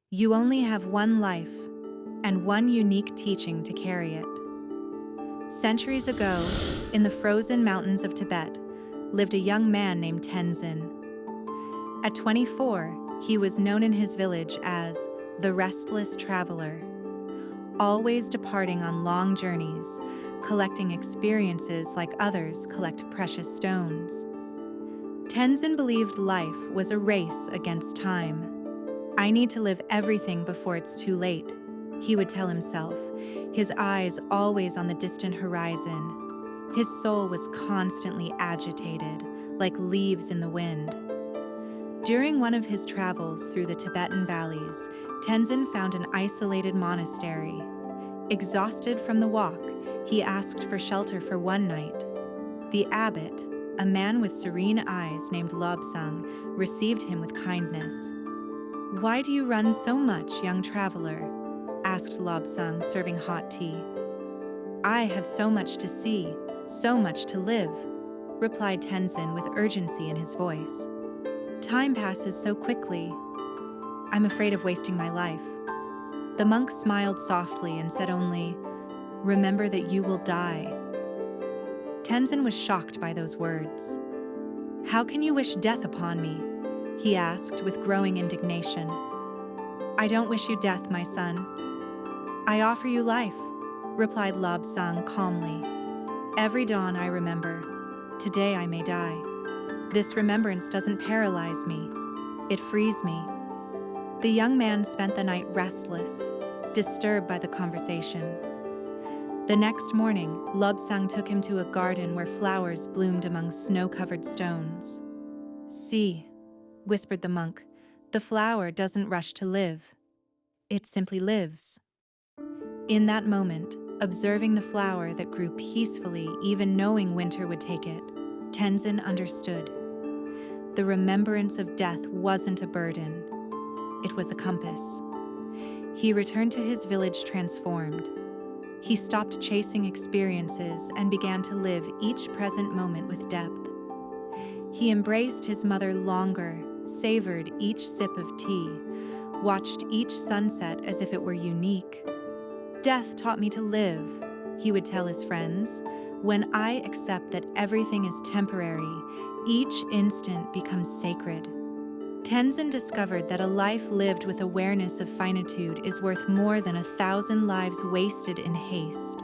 You only have one life and one unique teaching to carry it. Centuries ago, in the frozen mountains of Tibet, lived a young man named Tenzin. At 24, he was known in his village as the restless traveler, always departing on long journeys, collecting experiences like others collect precious stones. Tenzin believed life was a race against time. "I need to live everything before it's too late," he would tell himself, his eyes always on the distant horizon. His soul was constantly agitated, like leaves in the wind. During one of his travels through the Tibetan valleys, Tenzin found an isolated monastery. Exhausted from the walk, he asked for shelter for one night. The abbot, a man with serene eyes named Lobsang, received him with kindness. "Why do you run so much, young traveler?" asked Lobsang, serving hot tea. "I have so much to see, so much to live," replied Tenzin with urgency in his voice. "Time passes so quickly. I'm afraid of wasting my life." The monk smiled softly and said only, "Remember that you will die." Tenzin was shocked by those words. "How can you wish death upon me?" he asked with growing indignation. "I don't wish you death, my son. I offer you life," replied Lobsang calmly. "Every dawn I remember. Today I may die. This remembrance doesn't paralyze me. It frees me." The young man spent the night restless, disturbed by the conversation. The next morning, Lobsang took him to a garden where flowers bloomed among snow-covered stones. "See," whispered the monk, "the flower doesn't rush to live. It simply lives." In that moment, observing the flower that grew peacefully even knowing winter would take it, Tenzin understood. The remembrance of death wasn't a burden. It was a compass. He returned to his village transformed. He stopped chasing experiences and began to live each present moment with depth. He embraced his mother longer, savored each sip of tea, watched each sunset as if it were unique. "Death taught me to live," he would tell his friends. "When I accept that everything is temporary, each instant becomes sacred." Tenzin discovered that a life lived with awareness of finitude is worth more than 1,000 lives wasted in haste.